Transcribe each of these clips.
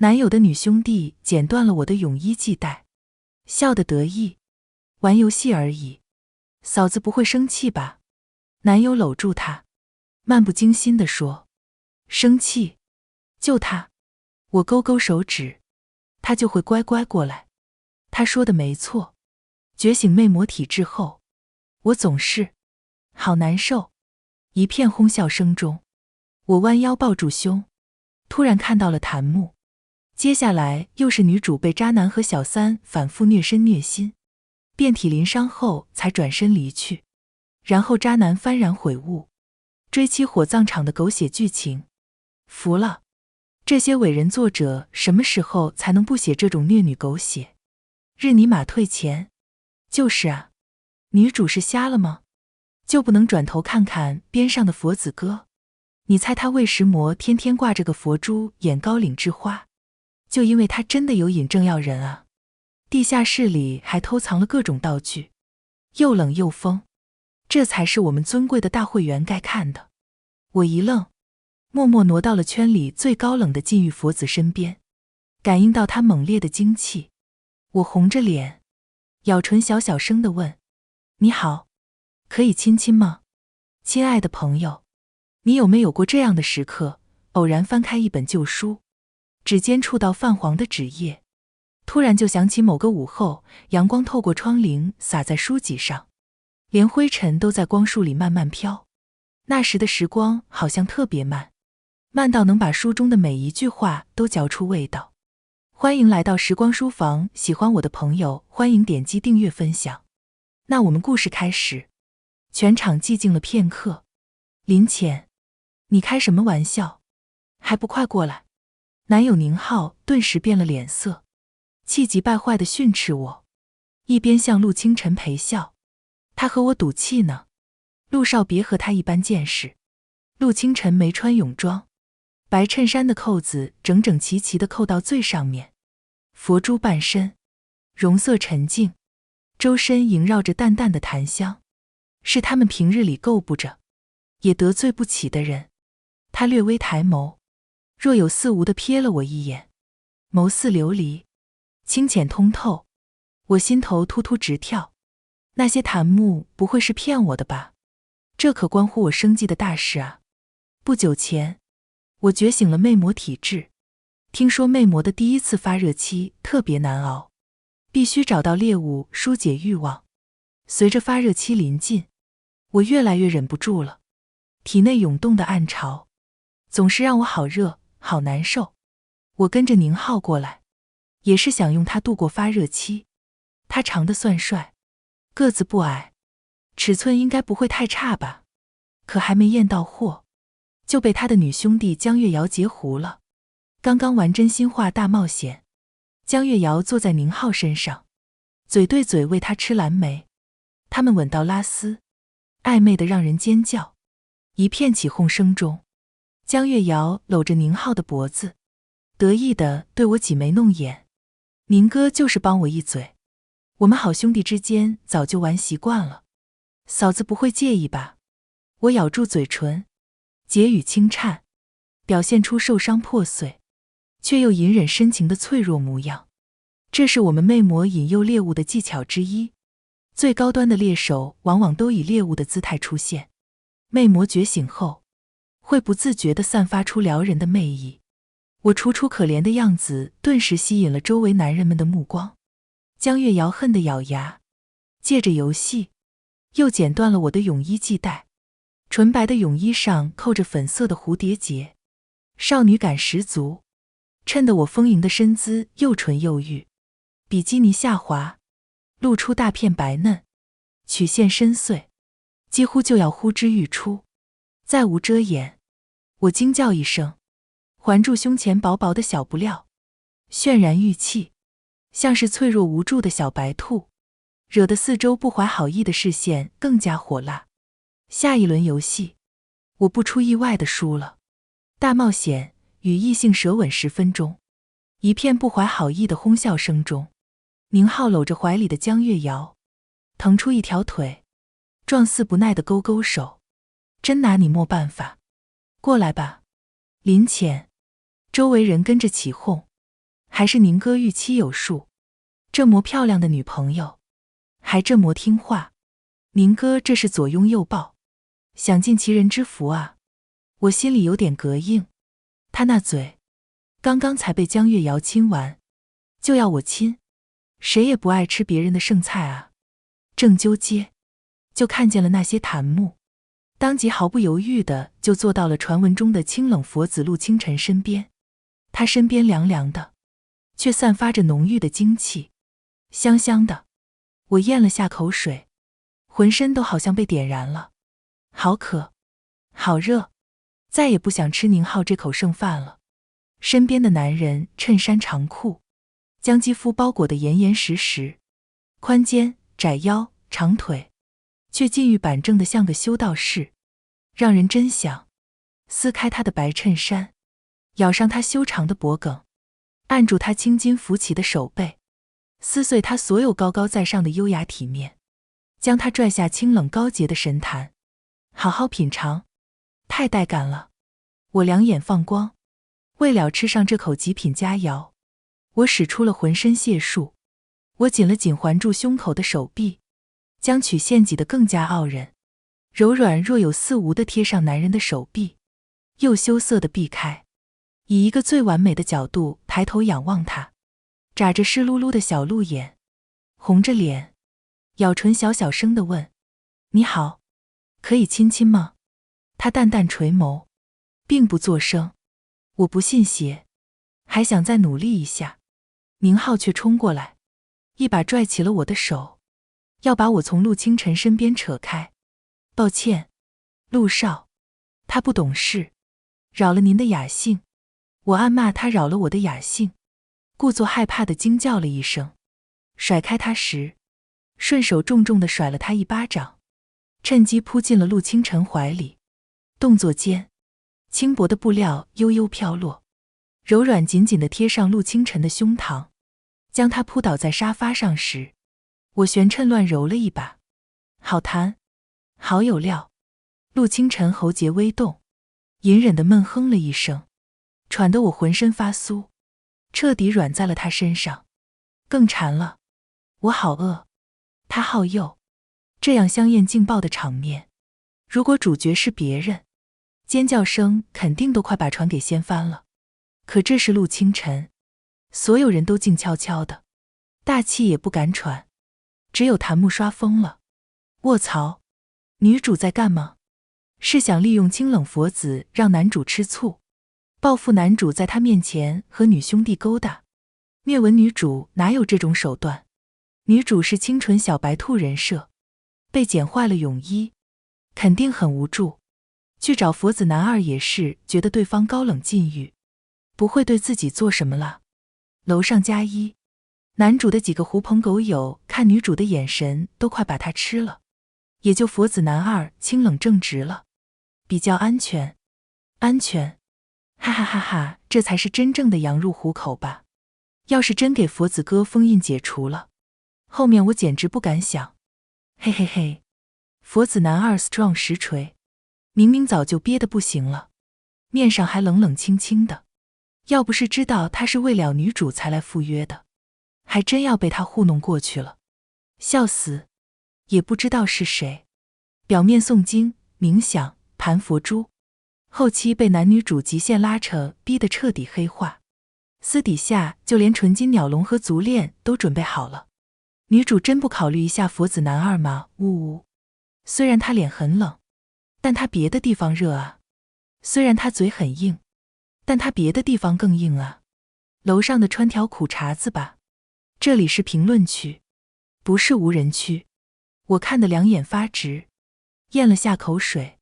男友的女兄弟剪断了我的泳衣系带，笑得得意。玩游戏而已，嫂子不会生气吧？男友搂住她，漫不经心地说。生气？就他。我勾勾手指，他就会乖乖过来。他说的没错，觉醒魅魔体质后，我总是好难受。一片哄笑声中，我弯腰抱住胸，突然看到了檀木。接下来又是女主被渣男和小三反复虐身虐心，遍体鳞伤后才转身离去，然后渣男幡然悔悟，追妻火葬场的狗血剧情，服了。这些伟人作者什么时候才能不写这种虐女狗血？日你马退钱。就是啊，女主是瞎了吗？就不能转头看看边上的佛子哥？你猜他为什么天天挂着个佛珠演高岭之花？就因为他真的有瘾正要人啊。地下室里还偷藏了各种道具，又冷又疯，这才是我们尊贵的大会员该看的。我一愣，默默挪到了圈里最高冷的禁欲佛子身边，感应到他猛烈的精气，我红着脸，咬唇小小声地问：你好，可以亲亲吗？亲爱的朋友，你有没有过这样的时刻，偶然翻开一本旧书，指尖触到泛黄的纸页，突然就想起某个午后，阳光透过窗棂洒在书籍上，连灰尘都在光束里慢慢飘。那时的时光好像特别慢，慢到能把书中的每一句话都嚼出味道。欢迎来到时光书房，喜欢我的朋友欢迎点击订阅分享。那我们故事开始。全场寂静了片刻。林浅，你开什么玩笑？还不快过来！男友宁浩顿时变了脸色，气急败坏地训斥我，一边向陆清晨陪笑。他和我赌气呢，陆少别和他一般见识。陆清晨没穿泳装，白衬衫的扣子整整齐齐地扣到最上面，佛珠半身，容色沉静，周身萦绕着淡淡的檀香，是他们平日里够不着也得罪不起的人。他略微抬眸，若有似无地瞥了我一眼，眸似琉璃，清浅通透。我心头突突直跳，那些檀木不会是骗我的吧？这可关乎我生计的大事啊！不久前，我觉醒了魅魔体质，听说魅魔的第一次发热期特别难熬，必须找到猎物疏解欲望。随着发热期临近，我越来越忍不住了，体内涌动的暗潮总是让我好热好难受。我跟着宁浩过来，也是想用它度过发热期。他长得算帅，个子不矮，尺寸应该不会太差吧？可还没验到货，就被他的女兄弟江月瑶截胡了。刚刚玩真心话大冒险，江月瑶坐在宁浩身上，嘴对嘴喂他吃蓝莓，他们吻到拉丝，暧昧的让人尖叫。一片起哄声中，江月瑶搂着宁浩的脖子，得意地对我挤眉弄眼。宁哥就是帮我一嘴，我们好兄弟之间早就玩习惯了，嫂子不会介意吧？我咬住嘴唇，结语轻颤，表现出受伤破碎却又隐忍深情的脆弱模样。这是我们魅魔引诱猎物的技巧之一，最高端的猎手往往都以猎物的姿态出现。魅魔觉醒后，会不自觉地散发出撩人的魅意。我楚楚可怜的样子顿时吸引了周围男人们的目光。江月瑶恨得咬牙，借着游戏又剪断了我的泳衣系带，纯白的泳衣上扣着粉色的蝴蝶结，少女感十足，衬得我丰盈的身姿又纯又玉。比基尼下滑，露出大片白嫩，曲线深邃，几乎就要呼之欲出，再无遮掩。我惊叫一声，环住胸前薄薄的小布料，渲然欲泣，像是脆弱无助的小白兔，惹得四周不怀好意的视线更加火辣。下一轮游戏，我不出意外的输了。大冒险与异性舌吻10分钟，一片不怀好意的哄笑声中，宁浩搂着怀里的江月瑶，腾出一条腿，状似不耐的勾勾手，真拿你没办法，过来吧。林浅，周围人跟着起哄，还是宁哥预期有数，这么漂亮的女朋友，还这么听话，宁哥这是左拥右抱，享尽其人之福啊！我心里有点膈应，他那嘴，刚刚才被江月瑶亲完，就要我亲，谁也不爱吃别人的剩菜啊！正纠结，就看见了那些檀木，当即毫不犹豫的就坐到了传闻中的清冷佛子陆清晨身边。他身边凉凉的，却散发着浓郁的精气，香香的。我咽了下口水，浑身都好像被点燃了，好渴，好热，再也不想吃宁浩这口剩饭了。身边的男人衬衫长裤，将肌肤包裹得严严实实，宽肩窄腰长腿，却禁欲板正得像个修道士，让人真想撕开他的白衬衫，咬上他修长的脖颈，按住他青筋浮起的手背，撕碎他所有高高在上的优雅体面，将他拽下清冷高洁的神坛，好好品尝。太带感了，我两眼放光，为了吃上这口极品佳肴，我使出了浑身解数。我紧了紧环住胸口的手臂，将曲线挤得更加傲人，柔软若有似无地贴上男人的手臂，又羞涩地避开，以一个最完美的角度抬头仰望他，眨着湿漉漉的小鹿眼，红着脸，咬唇小小声地问：你好，可以亲亲吗？他淡淡垂眸，并不作声。我不信邪，还想再努力一下，宁浩却冲过来，一把拽起了我的手，要把我从陆清晨身边扯开。抱歉，陆少，他不懂事，扰了您的雅兴。我暗骂他扰了我的雅兴，故作害怕地惊叫了一声，甩开他时，顺手重重地甩了他一巴掌，趁机扑进了陆清晨怀里。动作间，轻薄的布料悠悠飘落，柔软紧紧地贴上陆清晨的胸膛。将他扑倒在沙发上时，我旋趁乱揉了一把，好弹，好有料。陆清晨喉结微动，隐忍地闷哼了一声，喘得我浑身发酥，彻底软在了他身上。更馋了，我好饿，他好诱。这样香艳劲爆的场面，如果主角是别人，尖叫声肯定都快把船给掀翻了。可这是陆清晨，所有人都静悄悄的，大气也不敢喘，只有檀木刷疯了。卧槽，女主在干嘛？是想利用清冷佛子让男主吃醋，报复男主在他面前和女兄弟勾搭？虐文女主哪有这种手段？女主是清纯小白兔人设，被剪坏了泳衣，肯定很无助。去找佛子男二也是觉得对方高冷禁欲，不会对自己做什么了。楼上加一，男主的几个狐朋狗友看女主的眼神都快把他吃了，也就佛子男二清冷正直了，比较安全。安全，哈哈哈哈，这才是真正的羊入虎口吧。要是真给佛子哥封印解除了，后面我简直不敢想。嘿嘿嘿，佛子男二 strong 实锤，明明早就憋得不行了，面上还冷冷清清的，要不是知道他是为了女主才来赴约的，还真要被他糊弄过去了。笑死，也不知道是谁，表面诵经冥想盘佛珠，后期被男女主极限拉扯逼得彻底黑化，私底下就连纯金鸟笼和足链都准备好了。女主真不考虑一下佛子男二吗？呜呜，虽然他脸很冷，但他别的地方热啊。虽然他嘴很硬，但他别的地方更硬啊。楼上的穿条苦茬子吧，这里是评论区，不是无人区。我看得两眼发直，咽了下口水，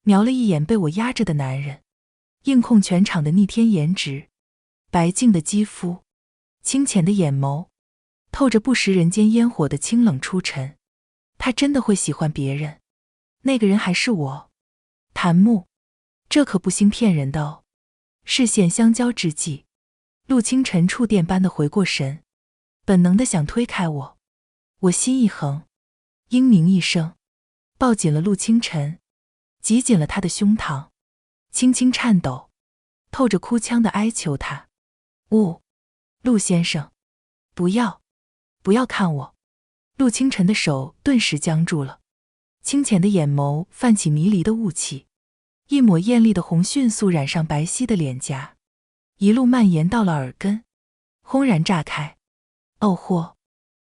瞄了一眼被我压着的男人，硬控全场的逆天颜值，白净的肌肤，清浅的眼眸，透着不食人间烟火的清冷出尘。他真的会喜欢别人，那个人还是我。檀木，这可不兴骗人的哦。视线相交之际，陆清晨触电般的回过神，本能的想推开我。我心一横，嘤鸣一声，抱紧了陆清晨，挤紧了他的胸膛，轻轻颤抖，透着哭腔的哀求他。陆先生，不要，不要看我。陆清晨的手顿时僵住了，清浅的眼眸泛起迷离的雾气，一抹艳丽的红迅速染上白皙的脸颊，一路蔓延到了耳根，轰然炸开。哦豁！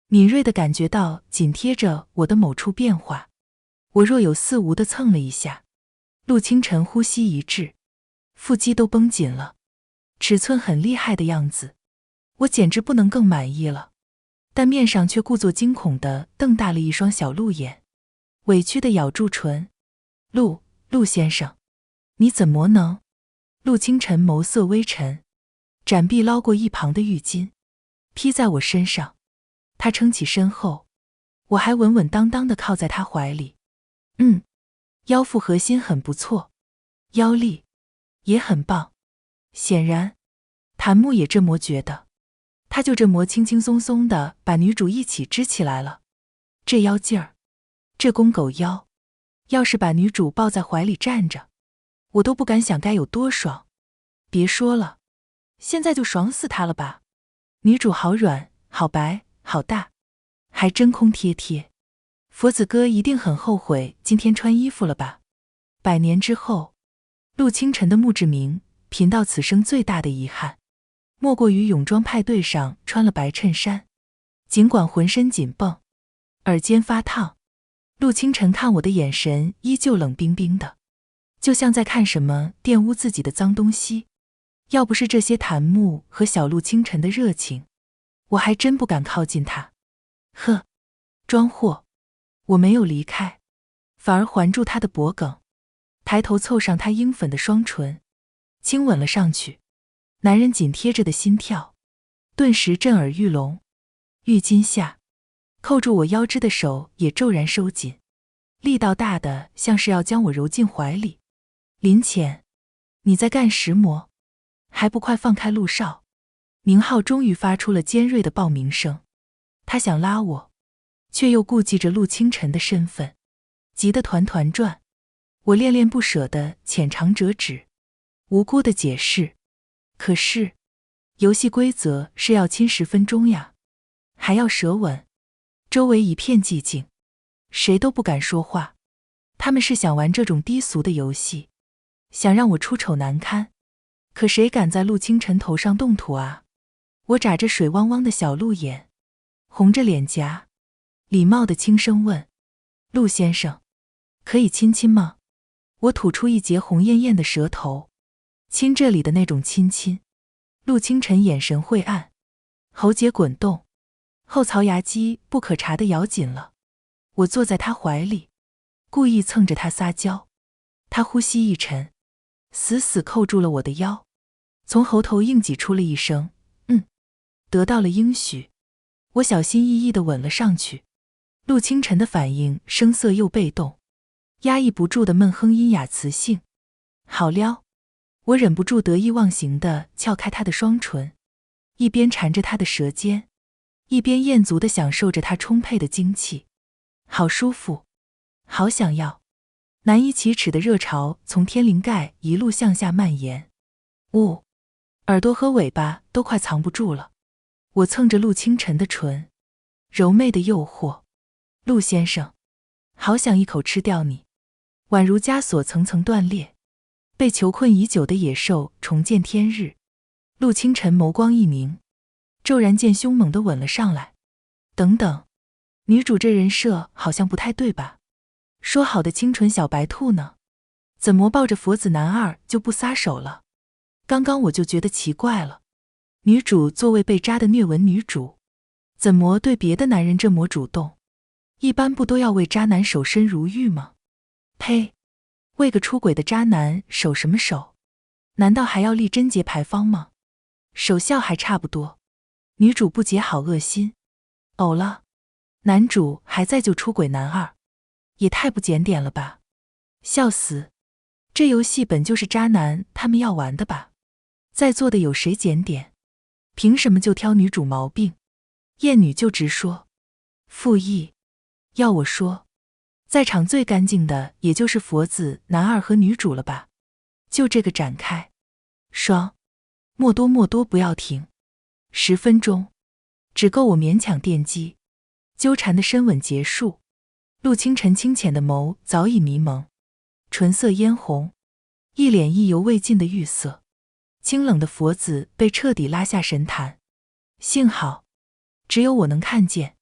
敏锐地感觉到紧贴着我的某处变化，我若有似无地蹭了一下。陆清晨呼吸一滞，腹肌都绷紧了，尺寸很厉害的样子，我简直不能更满意了，但面上却故作惊恐地瞪大了一双小鹿眼，委屈地咬住唇。陆先生，你怎么能？陆清晨眸色微沉，展臂捞过一旁的浴巾，披在我身上。他撑起身后，我还稳稳当当地靠在他怀里。腰腹核心很不错，腰力也很棒。显然，檀木也这么觉得。他就这么轻轻松松地把女主一起支起来了。这腰劲儿，这公狗腰，要是把女主抱在怀里站着，我都不敢想该有多爽。别说了，现在就爽死她了吧。女主好软，好白，好大，还真空贴贴。佛子哥一定很后悔今天穿衣服了吧。100年之后，陆清晨的墓志铭贫道此生最大的遗憾，莫过于泳装派对上穿了白衬衫，尽管浑身紧绷，耳尖发烫。陆清晨看我的眼神依旧冷冰冰的，就像在看什么玷污自己的脏东西。要不是这些檀木和小陆清晨的热情，我还真不敢靠近他。呵，装货。我没有离开，反而环住他的脖颈，抬头凑上他樱粉的双唇，亲吻了上去。男人紧贴着的心跳顿时震耳欲聋，浴巾下扣住我腰肢的手也骤然收紧，力道大的像是要将我揉进怀里。林浅，你在干什么？还不快放开陆少！宁浩终于发出了尖锐的报名声。他想拉我，却又顾忌着陆清晨的身份，急得团团转。我恋恋不舍地浅尝辄止，无辜地解释，可是游戏规则是要亲10分钟呀，还要舌吻。周围一片寂静，谁都不敢说话。他们是想玩这种低俗的游戏，想让我出丑难堪，可谁敢在陆清晨头上动土啊？我眨着水汪汪的小鹿眼，红着脸颊，礼貌地轻声问：陆先生，可以亲亲吗？我吐出一截红艳艳的舌头，亲这里的那种亲亲。陆清晨眼神晦暗，喉结滚动，后槽牙肌不可察地咬紧了。我坐在他怀里，故意蹭着他撒娇。他呼吸一沉，死死扣住了我的腰，从喉头硬挤出了一声得到了应许。我小心翼翼地吻了上去。陆清晨的反应生涩又被动，压抑不住的闷哼阴哑磁性。好撩！我忍不住得意忘形地撬开他的双唇，一边缠着他的舌尖，一边艳足地享受着他充沛的精气。好舒服，好想要！难以启齿的热潮从天灵盖一路向下蔓延。耳朵和尾巴都快藏不住了。我蹭着陆清晨的唇，柔媚的诱惑。陆先生，好想一口吃掉你。宛如枷锁层层断裂，被囚困已久的野兽重见天日。陆清晨眸光一凝，骤然间凶猛地吻了上来。等等，女主这人设好像不太对吧？说好的清纯小白兔呢？怎么抱着佛子男二就不撒手了？刚刚我就觉得奇怪了，女主作为被渣的虐文女主，怎么对别的男人这么主动？一般不都要为渣男守身如玉吗？呸！为个出轨的渣男守什么守？难道还要立贞节牌坊吗？守孝还差不多。女主不解好恶心。呕了，男主还在就出轨男二，也太不检点了吧！笑死！这游戏本就是渣男他们要玩的吧？在座的有谁检点？凭什么就挑女主毛病？厌女就直说。复议，要我说，在场最干净的也就是佛子男二和女主了吧？就这个展开，爽！莫多不要停！ 10分钟，只够我勉强电击。纠缠的深吻结束，陆清晨清浅的眸早已迷蒙，唇色嫣红，一脸意犹未尽的欲色。清冷的佛子被彻底拉下神坛，幸好只有我能看见。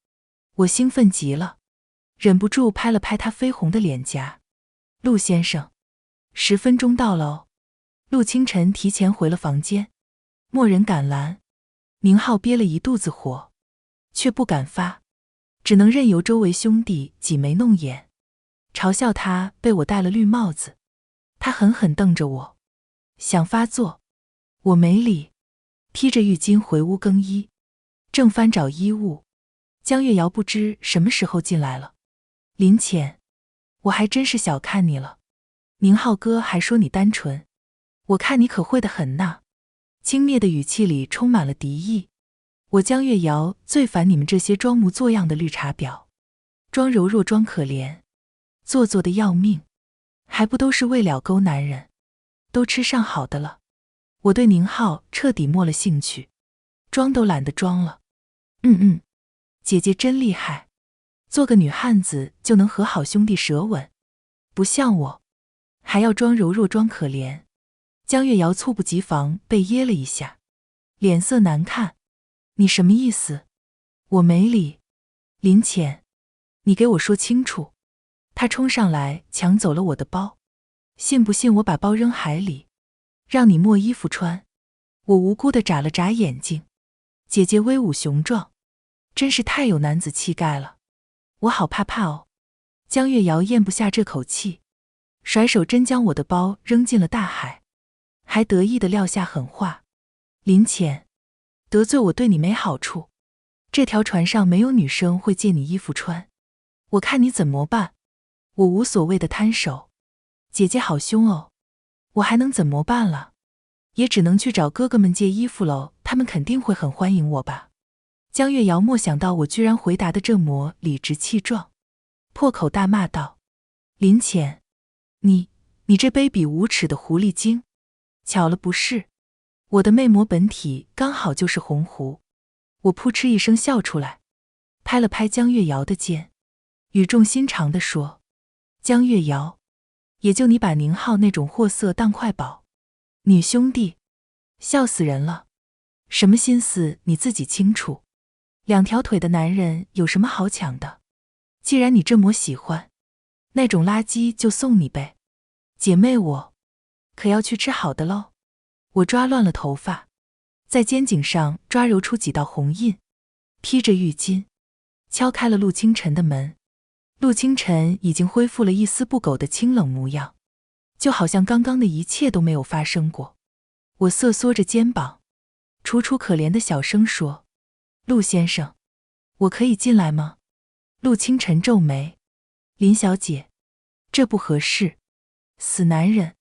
我兴奋极了，忍不住拍了拍他绯红的脸颊。陆先生，10分钟到了哦。陆清晨提前回了房间，蓦人赶来。宁浩憋了一肚子火，却不敢发，只能任由周围兄弟挤眉弄眼，嘲笑他被我戴了绿帽子。他狠狠瞪着我，想发作，我没理，披着浴巾回屋更衣，正翻找衣物，江月瑶不知什么时候进来了。林浅，我还真是小看你了。宁浩哥还说你单纯，我看你可会得很呐。轻蔑的语气里充满了敌意。我江月瑶最烦你们这些装模作样的绿茶婊，装柔弱装可怜，做作的要命，还不都是为了勾男人，都吃上好的了。我对宁浩彻底没了兴趣，装都懒得装了。姐姐真厉害，做个女汉子就能和好兄弟舌吻，不像我，还要装柔弱装可怜。江月瑶猝不及防被噎了一下，脸色难看。你什么意思？我没理。林浅，你给我说清楚。他冲上来抢走了我的包，信不信我把包扔海里，让你没衣服穿？我无辜地眨了眨眼睛。姐姐威武雄壮，真是太有男子气概了，我好怕怕哦。江月瑶咽不下这口气，甩手真将我的包扔进了大海，还得意地撂下狠话。林浅，得罪我对你没好处，这条船上没有女生会借你衣服穿，我看你怎么办。我无所谓的摊手，姐姐好凶哦，我还能怎么办了？也只能去找哥哥们借衣服喽，他们肯定会很欢迎我吧。江月瑶没想到我居然回答的这么理直气壮，破口大骂道：林浅，你这卑鄙无耻的狐狸精！巧了不是，我的魅魔本体刚好就是红狐。我扑哧一声笑出来，拍了拍江月瑶的肩，语重心长地说：江月瑶，也就你把宁浩那种货色当快宝，女兄弟，笑死人了。什么心思你自己清楚，两条腿的男人有什么好抢的？既然你这么喜欢，那种垃圾就送你呗。姐妹我可要去吃好的喽。我抓乱了头发，在肩颈上抓揉出几道红印，披着浴巾敲开了陆清晨的门。陆清晨已经恢复了一丝不苟的清冷模样，就好像刚刚的一切都没有发生过。我瑟缩着肩膀，楚楚可怜的小声说：陆先生，我可以进来吗？陆清晨皱眉：林小姐，这不合适。死男人，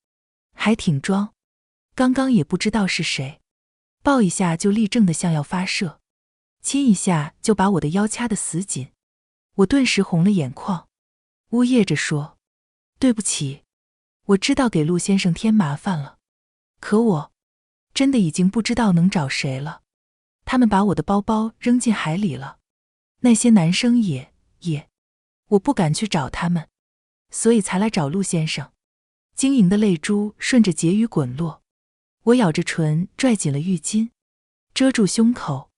还挺装，刚刚也不知道是谁，抱一下就立正的像要发射，亲一下就把我的腰掐得死紧。我顿时红了眼眶，呜咽着说：对不起，我知道给陆先生添麻烦了，可我真的已经不知道能找谁了。他们把我的包包扔进海里了，那些男生也，我不敢去找他们，所以才来找陆先生。晶莹的泪珠顺着结语滚落，我咬着唇拽紧了浴巾，遮住胸口，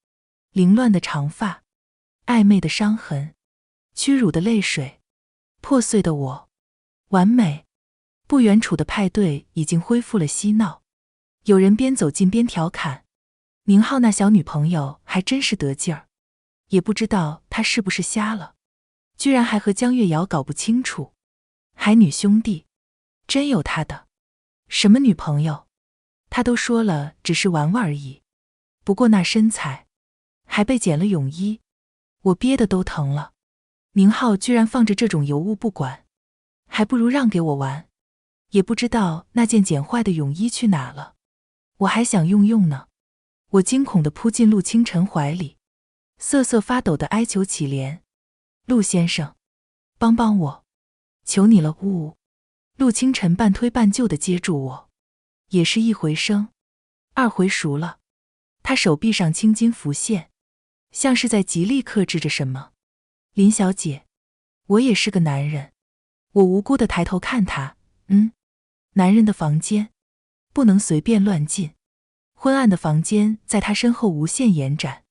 凌乱的长发，暧昧的伤痕，屈辱的泪水，破碎的我，完美。不远处的派对已经恢复了嬉闹，有人边走近边调侃：宁浩那小女朋友还真是得劲儿，也不知道他是不是瞎了，居然还和江月瑶搞不清楚，还女兄弟，真有他的。什么女朋友？他都说了只是玩玩而已，不过那身材，还被剪了泳衣，我憋得都疼了。宁浩居然放着这种尤物不管，还不如让给我玩。也不知道那件剪坏的泳衣去哪了，我还想用呢。我惊恐地扑进陆清晨怀里，瑟瑟发抖地哀求乞怜：陆先生，帮帮我，求你了！呜！陆清晨半推半就地接住我，也是一回生，二回熟了。他手臂上青筋浮现，像是在极力克制着什么。林小姐，我也是个男人。我无辜地抬头看他，男人的房间不能随便乱进。昏暗的房间在他身后无限延展，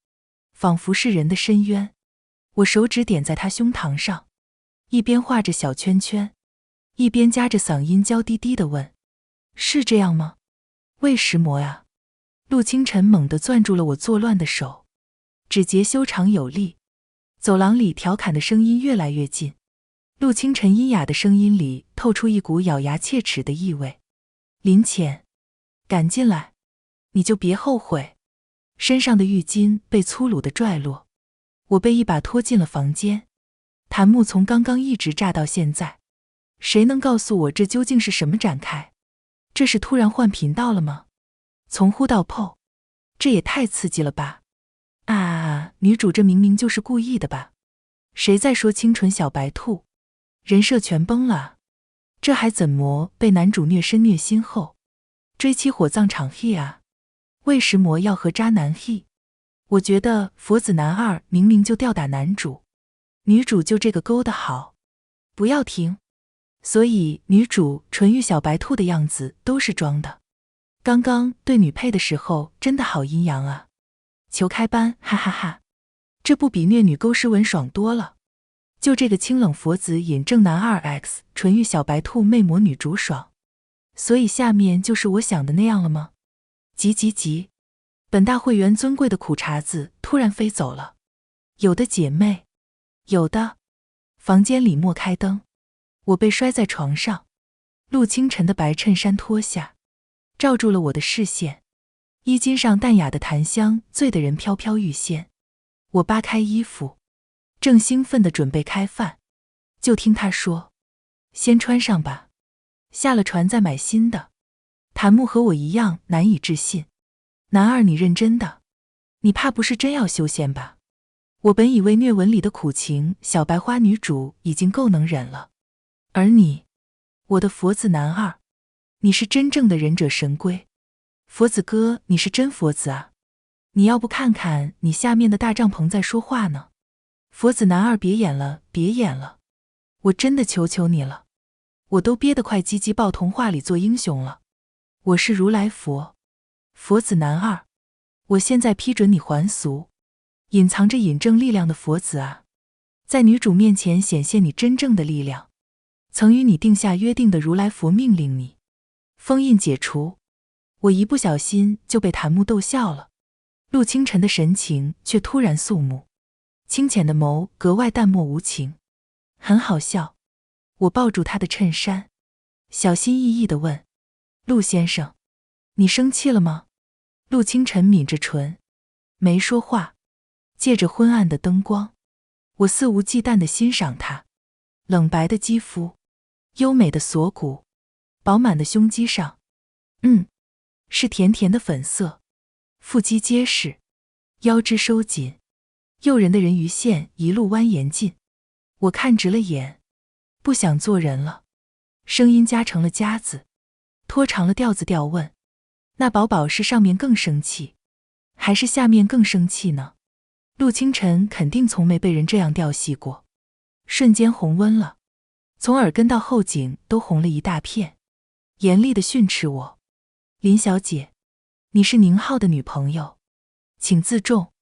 仿佛是人的深渊。我手指点在他胸膛上，一边画着小圈圈，一边夹着嗓音娇滴滴地问：是这样吗？为什么呀？陆清晨猛地攥住了我作乱的手，指节修长有力。走廊里调侃的声音越来越近，陆清晨阴哑的声音里透出一股咬牙切齿的意味。林浅，赶进来，你就别后悔。身上的浴巾被粗鲁地拽落，我被一把拖进了房间。檀木从刚刚一直炸到现在，谁能告诉我这究竟是什么展开？这是突然换频道了吗？从呼到破，这也太刺激了吧！女主这明明就是故意的吧？谁在说清纯小白兔？人设全崩了，这还怎么被男主虐身虐心后追妻火葬场 he 啊？为什么要和渣男 he？ 我觉得佛子男二明明就吊打男主，女主就这个勾得好，不要停。所以女主纯欲小白兔的样子都是装的。刚刚对女配的时候真的好阴阳啊！求开班，哈哈哈！这不比虐女勾诗文爽多了？就这个清冷佛子引正男二 X 纯欲小白兔魅魔女主爽，所以下面就是我想的那样了吗？急！本大会员尊贵的苦碴子突然飞走了。有的姐妹，有的。房间里莫开灯，我被摔在床上，陆清晨的白衬衫脱下，罩住了我的视线。衣襟上淡雅的檀香醉得人飘飘欲仙。我扒开衣服，正兴奋地准备开饭，就听他说：先穿上吧，下了船再买新的。檀木和我一样难以置信。男二，你认真的？你怕不是真要修仙吧？我本以为虐文里的苦情小白花女主已经够能忍了，而你，我的佛子男二，你是真正的忍者神龟。佛子哥，你是真佛子啊！你要不看看你下面的大帐篷在说话呢？佛子男二，别演了，别演了，我真的求求你了，我都憋得快鸡鸡爆童话里做英雄了。我是如来佛，佛子男二，我现在批准你还俗，隐藏着引正力量的佛子啊，在女主面前显现你真正的力量。曾与你定下约定的如来佛命令你，封印解除。我一不小心就被檀木逗笑了，陆清晨的神情却突然肃穆，清浅的眸格外淡漠无情，很好笑。我抱住他的衬衫，小心翼翼地问：陆先生，你生气了吗？陆清晨抿着唇，没说话。借着昏暗的灯光，我肆无忌惮地欣赏他冷白的肌肤，优美的锁骨，饱满的胸肌上，是甜甜的粉色，腹肌结实，腰肢收紧，诱人的人鱼线一路蜿蜒进。我看直了眼，不想做人了。声音加成了夹子，拖长了调子调问：那宝宝是上面更生气，还是下面更生气呢？陆清晨肯定从没被人这样调戏过，瞬间红温了，从耳根到后颈都红了一大片，严厉地训斥我：林小姐，你是宁浩的女朋友，请自重。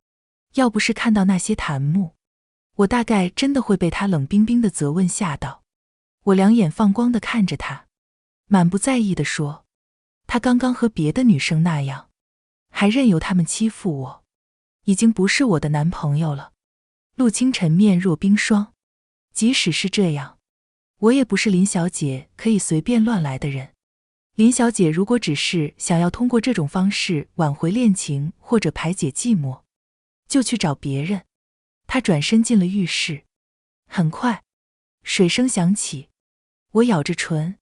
要不是看到那些檀木，我大概真的会被他冷冰冰的责问吓到。我两眼放光地看着他，满不在意地说：他刚刚和别的女生那样，还任由他们欺负我，已经不是我的男朋友了。陆清晨面若冰霜，即使是这样，我也不是林小姐可以随便乱来的人。林小姐如果只是想要通过这种方式挽回恋情或者排解寂寞，就去找别人。她转身进了浴室，很快水声响起，我咬着唇，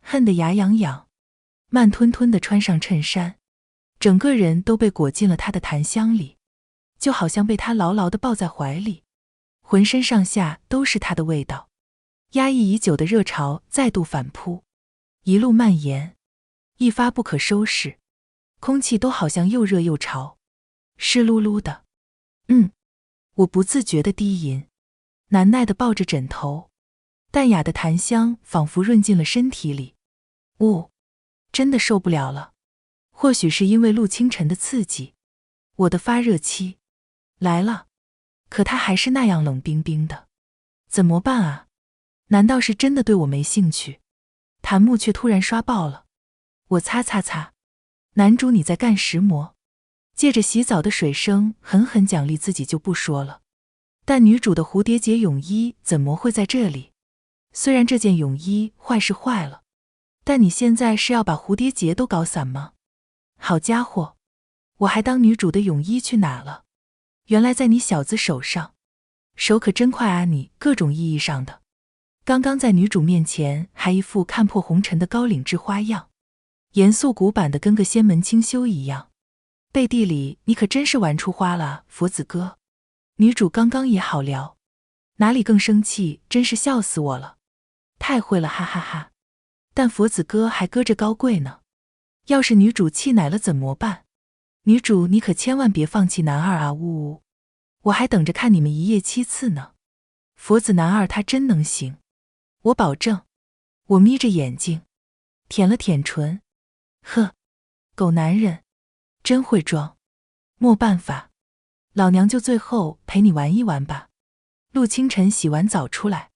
恨得牙痒痒，慢吞吞地穿上衬衫，整个人都被裹进了她的檀香里，就好像被她牢牢地抱在怀里，浑身上下都是她的味道。压抑已久的热潮再度反扑，一路蔓延，一发不可收拾，空气都好像又热又潮。湿漉漉的。我不自觉地低吟，难耐地抱着枕头，淡雅的檀香仿佛润进了身体里。真的受不了了。或许是因为陆清晨的刺激，我的发热期来了，可他还是那样冷冰冰的。怎么办啊？难道是真的对我没兴趣？檀木却突然刷爆了。我擦擦擦，男主你在干什么？借着洗澡的水声狠狠奖励自己就不说了。但女主的蝴蝶结泳衣怎么会在这里？虽然这件泳衣坏是坏了，但你现在是要把蝴蝶结都搞散吗？好家伙，我还当女主的泳衣去哪了？原来在你小子手上。手可真快啊你，各种意义上的。刚刚在女主面前还一副看破红尘的高岭之花样，严肃古板的跟个仙门清修一样。背地里你可真是玩出花了，佛子哥。女主刚刚也好聊，哪里更生气，真是笑死我了。太会了，哈哈哈。但佛子哥还搁着高贵呢，要是女主气奶了怎么办？女主你可千万别放弃男二啊，呜，我还等着看你们一夜7次呢。佛子男二他真能行，我保证。我眯着眼睛舔了舔唇，呵，狗男人真会装。没办法，老娘就最后陪你玩一玩吧。陆清晨洗完澡出来，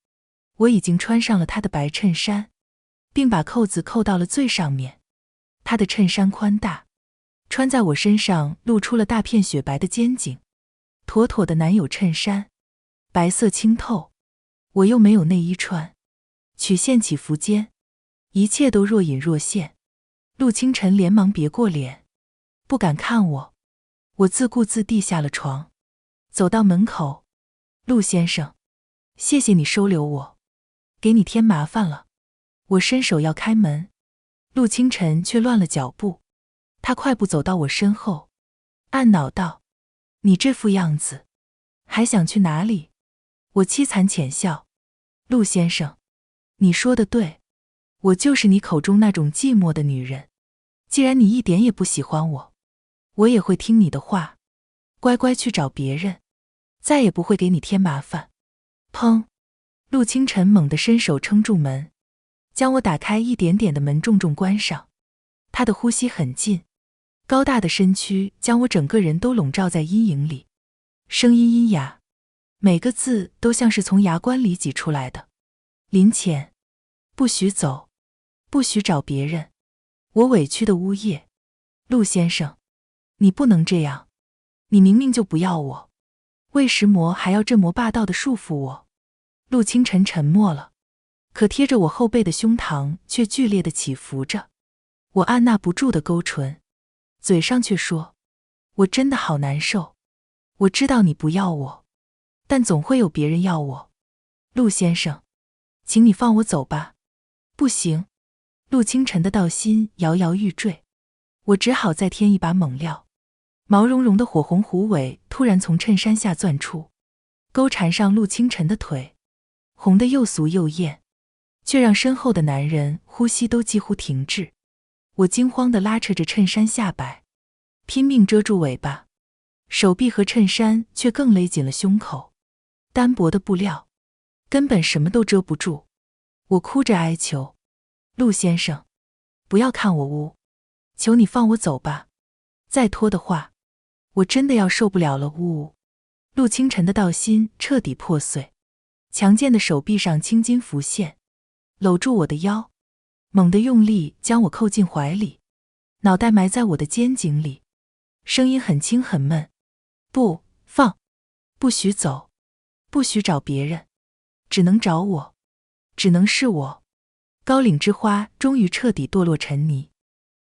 我已经穿上了他的白衬衫，并把扣子扣到了最上面。他的衬衫宽大，穿在我身上露出了大片雪白的肩颈，妥妥的男友衬衫，白色清透。我又没有内衣穿，曲线起伏间，一切都若隐若现。陆清晨连忙别过脸，不敢看我。我自顾自地下了床，走到门口。陆先生，谢谢你收留我，给你添麻烦了。我伸手要开门，陆清晨却乱了脚步。他快步走到我身后，暗恼道：你这副样子，还想去哪里？我凄惨浅笑：陆先生，你说的对，我就是你口中那种寂寞的女人。既然你一点也不喜欢我，我也会听你的话，乖乖去找别人，再也不会给你添麻烦。砰！陆清晨猛地伸手撑住门，将我打开一点点的门重重关上。他的呼吸很近，高大的身躯将我整个人都笼罩在阴影里，声音阴哑，每个字都像是从牙关里挤出来的。林浅，不许走，不许找别人。我委屈的呜咽：陆先生，你不能这样，你明明就不要我，为什么还要这么霸道的束缚我？陆清晨沉默了，可贴着我后背的胸膛却剧烈的起伏着。我按捺不住的勾唇，嘴上却说：我真的好难受，我知道你不要我，但总会有别人要我。陆先生，请你放我走吧。不行。陆清晨的道心摇摇欲坠，我只好再添一把猛料。毛茸茸的火红狐尾突然从衬衫下钻出，勾缠上陆清晨的腿，红得又俗又艳，却让身后的男人呼吸都几乎停滞。我惊慌地拉扯着衬衫下摆，拼命遮住尾巴，手臂和衬衫却更勒紧了胸口，单薄的布料根本什么都遮不住。我哭着哀求：陆先生，不要看我污，求你放我走吧，再拖的话，我真的要受不了了。呜！陆清晨的道心彻底破碎，强健的手臂上青筋浮现，搂住我的腰，猛地用力将我扣进怀里，脑袋埋在我的肩颈里，声音很轻很闷：不放，不许走，不许找别人，只能找我，只能是我。高岭之花终于彻底堕落尘泥，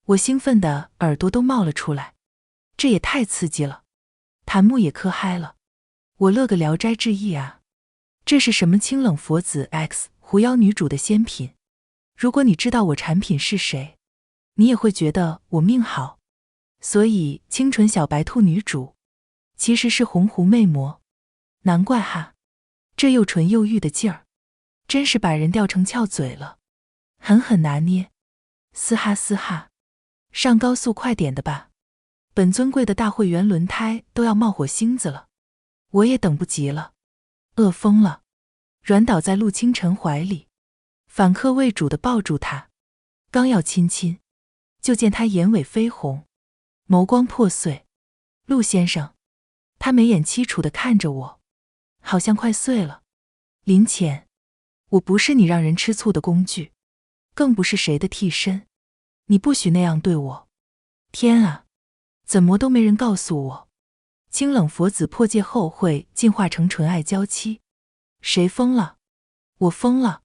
我兴奋的耳朵都冒了出来，这也太刺激了。檀木也磕嗨了，我乐个聊斋志异啊！这是什么清冷佛子 X 狐妖女主的仙品？如果你知道我产品是谁，你也会觉得我命好。所以清纯小白兔女主其实是红狐魅魔，难怪哈，这又纯又欲的劲儿，真是把人吊成翘嘴了。狠狠拿捏，嘶哈嘶哈，上高速快点的吧。本尊贵的大会员轮胎都要冒火星子了，我也等不及了，饿疯了，软倒在陆清晨怀里，反客为主地抱住他，刚要亲亲，就见他眼尾绯红，眸光破碎。陆先生，他眉眼凄楚地看着我，好像快碎了。林浅，我不是你让人吃醋的工具，更不是谁的替身，你不许那样对我。天啊，怎么都没人告诉我，清冷佛子破戒后会进化成纯爱娇妻。谁疯了？我疯了，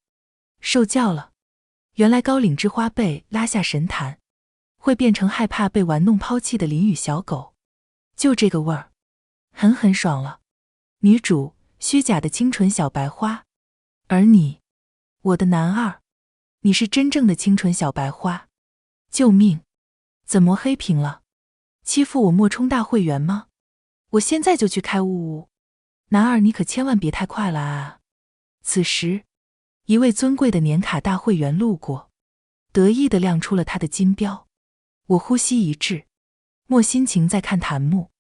受教了。原来高岭之花被拉下神坛，会变成害怕被玩弄抛弃的淋雨小狗，就这个味儿，狠狠爽了。女主，虚假的清纯小白花，而你，我的男二，你是真正的清纯小白花。救命！怎么黑屏了？欺负我冒充大会员吗？我现在就去开呜。男二，你可千万别太快了啊！此时，一位尊贵的年卡大会员路过，得意地亮出了他的金标。我呼吸一滞，莫心情在看檀木，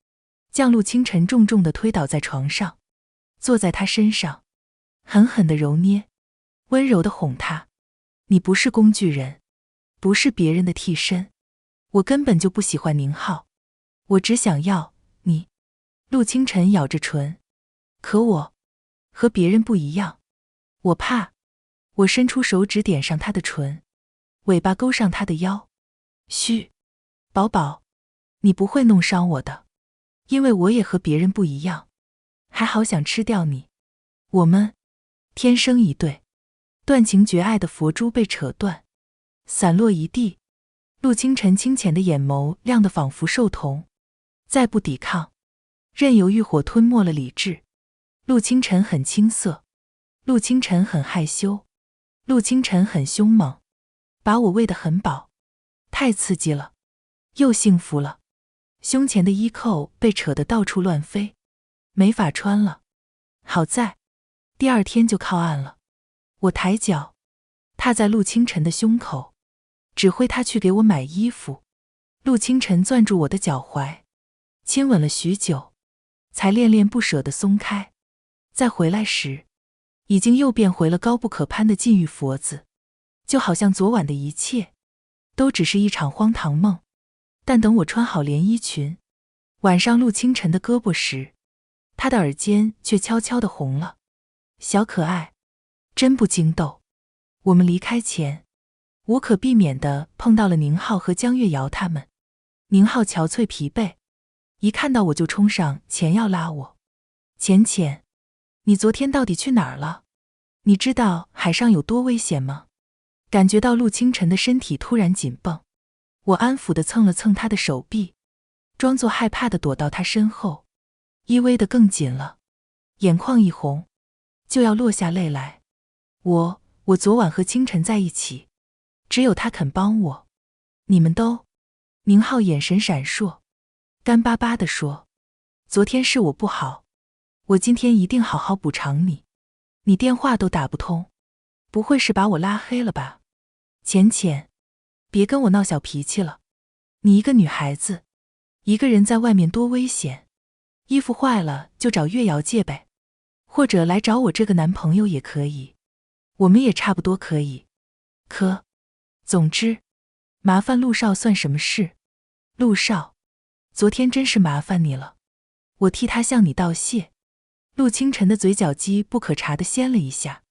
将陆清晨重重地推倒在床上，坐在他身上，狠狠地揉捏，温柔地哄他：你不是工具人，不是别人的替身，我根本就不喜欢宁浩，我只想要你。陆清晨咬着唇，可我和别人不一样，我怕。我伸出手指点上他的唇，尾巴勾上他的腰。嘘，宝宝，你不会弄伤我的，因为我也和别人不一样，还好想吃掉你。我们天生一对。断情绝爱的佛珠被扯断，散落一地。陆清晨清浅的眼眸亮得仿佛兽瞳，再不抵抗，任由欲火吞没了理智。陆清晨很青涩，陆清晨很害羞，陆清晨很凶猛，把我喂得很饱，太刺激了，又幸福了。胸前的衣扣被扯得到处乱飞，没法穿了。好在第二天就靠岸了。我抬脚踏在陆清晨的胸口，指挥他去给我买衣服。陆清晨攥住我的脚踝，亲吻了许久，才恋恋不舍地松开。再回来时，已经又变回了高不可攀的禁欲佛子，就好像昨晚的一切都只是一场荒唐梦。但等我穿好连衣裙，挽上陆清晨的胳膊时，他的耳尖却悄悄地红了。小可爱，真不经斗。我们离开前，无可避免地碰到了宁浩和江月瑶他们。宁浩憔悴疲惫，一看到我就冲上前要拉我。浅浅，你昨天到底去哪儿了？你知道海上有多危险吗？感觉到陆清晨的身体突然紧绷，我安抚地蹭了蹭他的手臂，装作害怕地躲到他身后，依偎得更紧了，眼眶一红，就要落下泪来。我昨晚和清晨在一起，只有他肯帮我。你们都……宁浩眼神闪烁，干巴巴地说：昨天是我不好，我今天一定好好补偿你。你电话都打不通，不会是把我拉黑了吧？浅浅，别跟我闹小脾气了。你一个女孩子，一个人在外面多危险，衣服坏了就找月瑶借呗，或者来找我这个男朋友也可以，我们也差不多可以。总之，麻烦陆少算什么事？陆少，昨天真是麻烦你了，我替他向你道谢。陆清晨的嘴角肌不可察地掀了一下。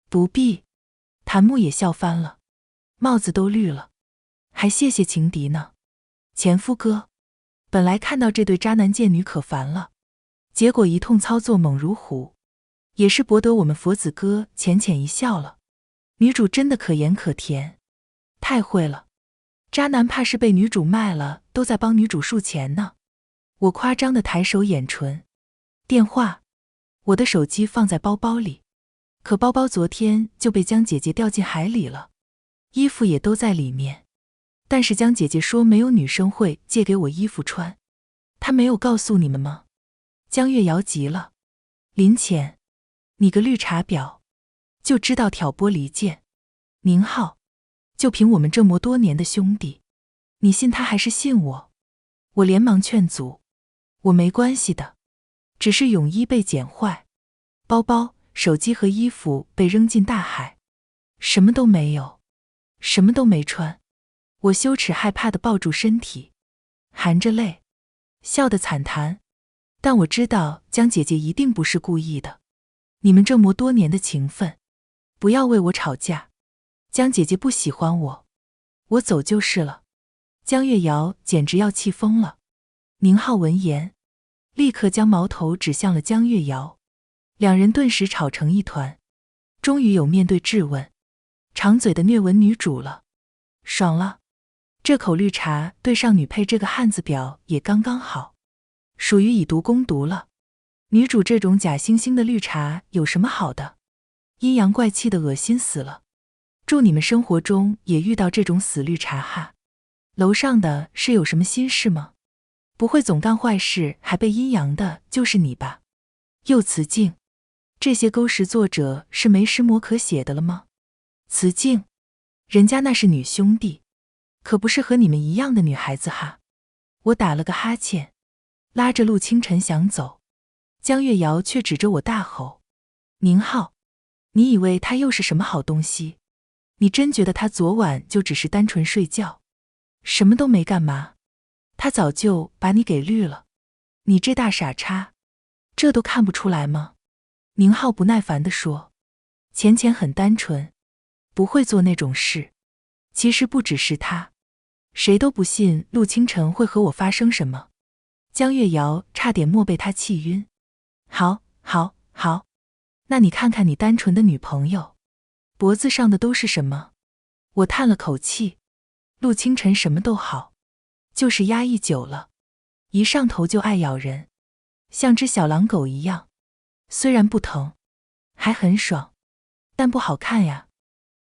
不必。檀木也笑翻了，帽子都绿了，还谢谢情敌呢。前夫哥，本来看到这对渣男贱女可烦了，结果一通操作猛如虎，也是博得我们佛子哥浅浅一笑了。女主真的可盐可甜，太会了。渣男怕是被女主卖了，都在帮女主数钱呢。我夸张地抬手掩唇。电话，我的手机放在包包里，可包包昨天就被江姐姐掉进海里了，衣服也都在里面。但是江姐姐说没有女生会借给我衣服穿，她没有告诉你们吗？江月瑶急了。林浅，你个绿茶婊，就知道挑拨离间。宁浩，就凭我们这么多年的兄弟，你信他还是信我？我连忙劝阻，我没关系的，只是泳衣被剪坏，包包、手机和衣服被扔进大海，什么都没有，什么都没穿。我羞耻害怕地抱住身体，含着泪，笑得惨谈。但我知道江姐姐一定不是故意的，你们这么多年的情分，不要为我吵架。江姐姐不喜欢我，我走就是了。江月瑶简直要气疯了。宁浩闻言，立刻将矛头指向了江月瑶，两人顿时吵成一团。终于有面对质问，长嘴的虐文女主了，爽了。这口绿茶对上女配这个汉字表也刚刚好，属于以毒攻毒了。女主这种假惺惺的绿茶有什么好的？阴阳怪气的恶心死了。祝你们生活中也遇到这种死绿茶哈。楼上的是有什么心事吗？不会总干坏事还被阴阳的就是你吧？又慈静，这些勾实作者是没诗模可写的了吗？慈静，人家那是女兄弟，可不是和你们一样的女孩子哈。我打了个哈欠，拉着陆清晨想走，江月瑶却指着我大吼：宁浩，你以为他又是什么好东西？你真觉得他昨晚就只是单纯睡觉，什么都没干嘛？他早就把你给绿了，你这大傻叉，这都看不出来吗？宁浩不耐烦地说，浅浅很单纯，不会做那种事。其实不只是他，谁都不信陆清晨会和我发生什么。江月瑶差点没被他气晕。好，好，好，那你看看你单纯的女朋友，脖子上的都是什么？我叹了口气，陆清晨什么都好，就是压抑久了，一上头就爱咬人，像只小狼狗一样。虽然不疼，还很爽，但不好看呀。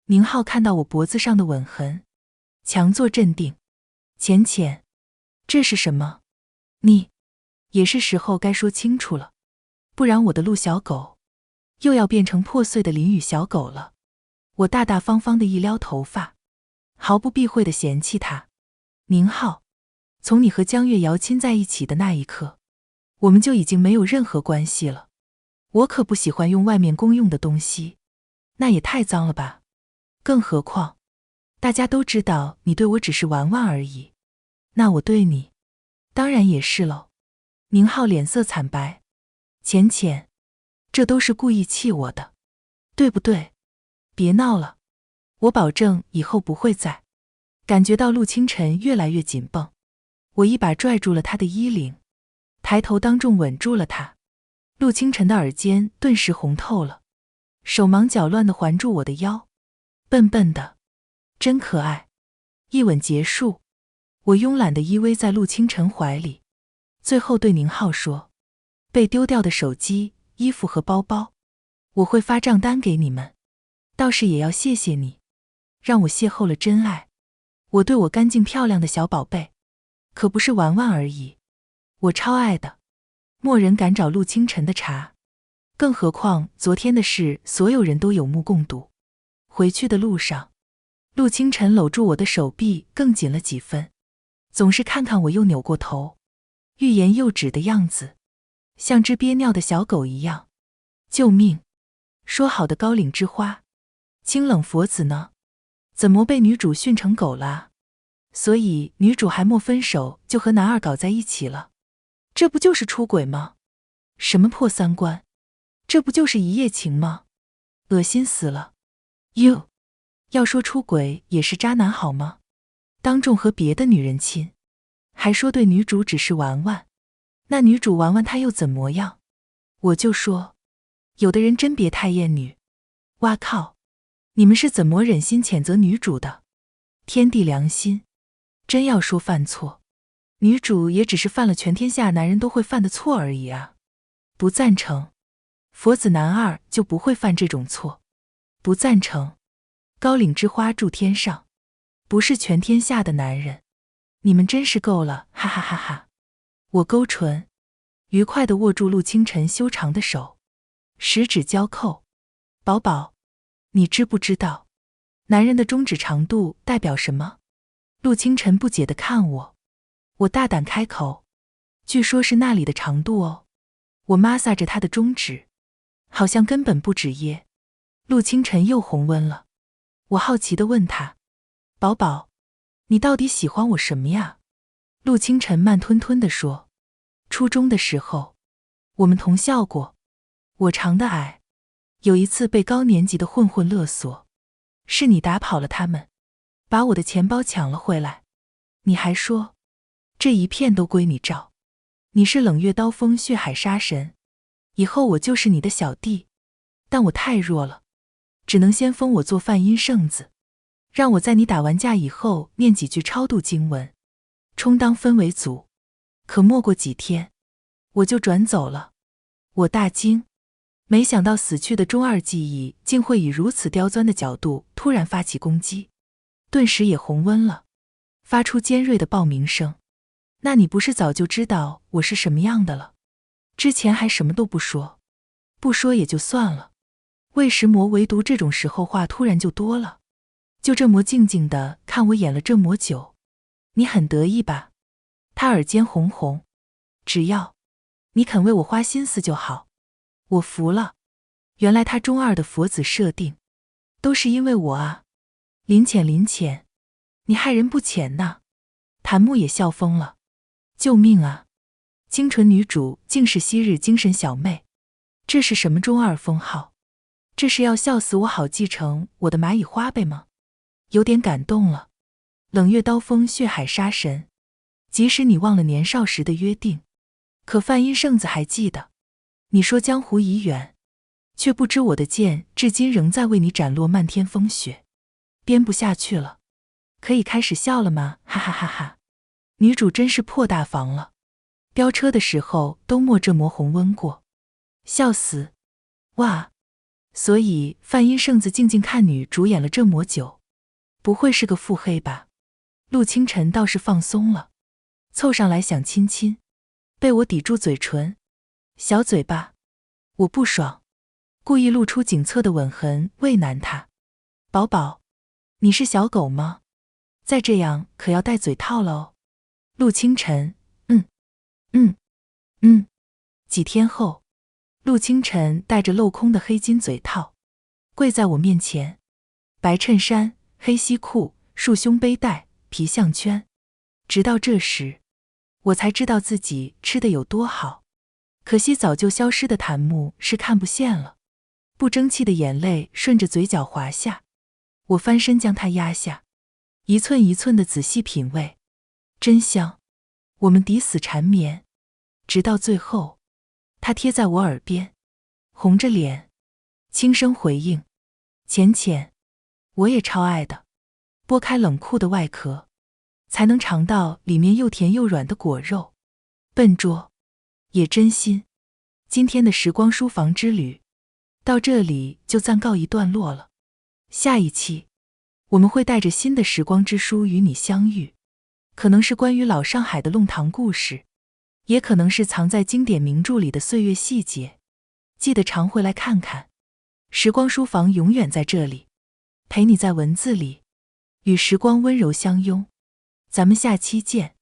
宁浩看到我脖子上的吻痕，强作镇定。浅浅，这是什么？你也是时候该说清楚了，不然我的陆小狗又要变成破碎的淋雨小狗了。我大大方方的一撩头发，毫不避讳的嫌弃他。宁浩，从你和江月瑶亲在一起的那一刻，我们就已经没有任何关系了。我可不喜欢用外面公用的东西，那也太脏了吧。更何况大家都知道你对我只是玩玩而已，那我对你当然也是喽。宁浩脸色惨白。浅浅，这都是故意气我的，对不对？别闹了，我保证以后不会再。感觉到陆清晨越来越紧绷，我一把拽住了他的衣领，抬头当众吻住了他。陆清晨的耳尖顿时红透了，手忙脚乱地环住我的腰，笨笨的，真可爱。一吻结束，我慵懒地依偎在陆清晨怀里，最后对宁浩说，被丢掉的手机、衣服和包包，我会发账单给你们，倒是也要谢谢你，让我邂逅了真爱。我对我干净漂亮的小宝贝，可不是玩玩而已，我超爱的。没人敢找陆清晨的茬，更何况昨天的事所有人都有目共睹。回去的路上，陆清晨搂住我的手臂更紧了几分，总是看看我又扭过头，欲言又止的样子，像只憋尿的小狗一样。救命！说好的高岭之花，清冷佛子呢？怎么被女主训成狗了？所以女主还没分手就和男二搞在一起了，这不就是出轨吗？什么破三观，这不就是一夜情吗？恶心死了。哟，要说出轨也是渣男好吗？当众和别的女人亲，还说对女主只是玩玩，那女主玩玩他又怎么样？我就说，有的人真别太厌女。哇靠，你们是怎么忍心谴责女主的？天地良心，真要说犯错，女主也只是犯了全天下男人都会犯的错而已啊。不赞成，佛子男二就不会犯这种错。不赞成，高岭之花住天上，不是全天下的男人。你们真是够了，哈哈哈哈。我勾唇，愉快地握住陆清晨修长的手，十指交扣。宝宝，你知不知道男人的中指长度代表什么？陆清晨不解地看我，我大胆开口，据说是那里的长度哦。我摩挲着他的中指，好像根本不止耶。陆清晨又红温了。我好奇地问他，宝宝，你到底喜欢我什么呀？陆清晨慢吞吞地说，初中的时候，我们同校过，我长得矮，有一次被高年级的混混勒索，是你打跑了他们，把我的钱包抢了回来。你还说，这一片都归你照，你是冷月刀锋血海杀神，以后我就是你的小弟。但我太弱了，只能先封我做梵音圣子，让我在你打完架以后念几句超度经文，充当氛围组。可没过几天，我就转走了。我大惊，没想到死去的中二记忆竟会以如此刁钻的角度突然发起攻击，顿时也红温了，发出尖锐的报名声。那你不是早就知道我是什么样的了？之前还什么都不说，不说也就算了，为什么唯独这种时候话突然就多了？就这么静静的看我演了这么久，你很得意吧？他耳尖红红，只要你肯为我花心思就好。我服了，原来他中二的佛子设定都是因为我啊。林浅，你害人不浅呐。谭木也笑疯了，救命啊，清纯女主竟是昔日精神小妹，这是什么中二封号？这是要笑死我好继承我的蚂蚁花呗吗？有点感动了。冷月刀锋血海杀神，即使你忘了年少时的约定，可梵音圣子还记得。你说江湖已远，却不知我的剑至今仍在为你斩落漫天风雪。编不下去了，可以开始笑了吗？哈哈哈哈！女主真是破大防了，飙车的时候都没这么红温过，笑死！哇，所以梵音圣子静静看女主演了这么久，不会是个腹黑吧？陆清晨倒是放松了，凑上来想亲亲，被我抵住嘴唇，小嘴巴。我不爽，故意露出颈侧的吻痕为难他。宝宝，你是小狗吗？再这样可要戴嘴套了哦。陆清晨，几天后，陆清晨戴着镂空的黑金嘴套，跪在我面前，白衬衫、黑西裤、束胸背带、皮项圈。直到这时，我才知道自己吃得有多好。可惜早就消失的檀木是看不见了，不争气的眼泪顺着嘴角滑下。我翻身将它压下，一寸一寸的仔细品味，真香。我们抵死缠绵，直到最后，他贴在我耳边，红着脸，轻声回应：浅，我也超爱的。剥开冷酷的外壳，才能尝到里面又甜又软的果肉。笨拙，也真心。今天的时光书房之旅，到这里就暂告一段落了。下一期，我们会带着新的时光之书与你相遇，可能是关于老上海的弄堂故事，也可能是藏在经典名著里的岁月细节。记得常回来看看。时光书房永远在这里，陪你在文字里与时光温柔相拥。咱们下期见。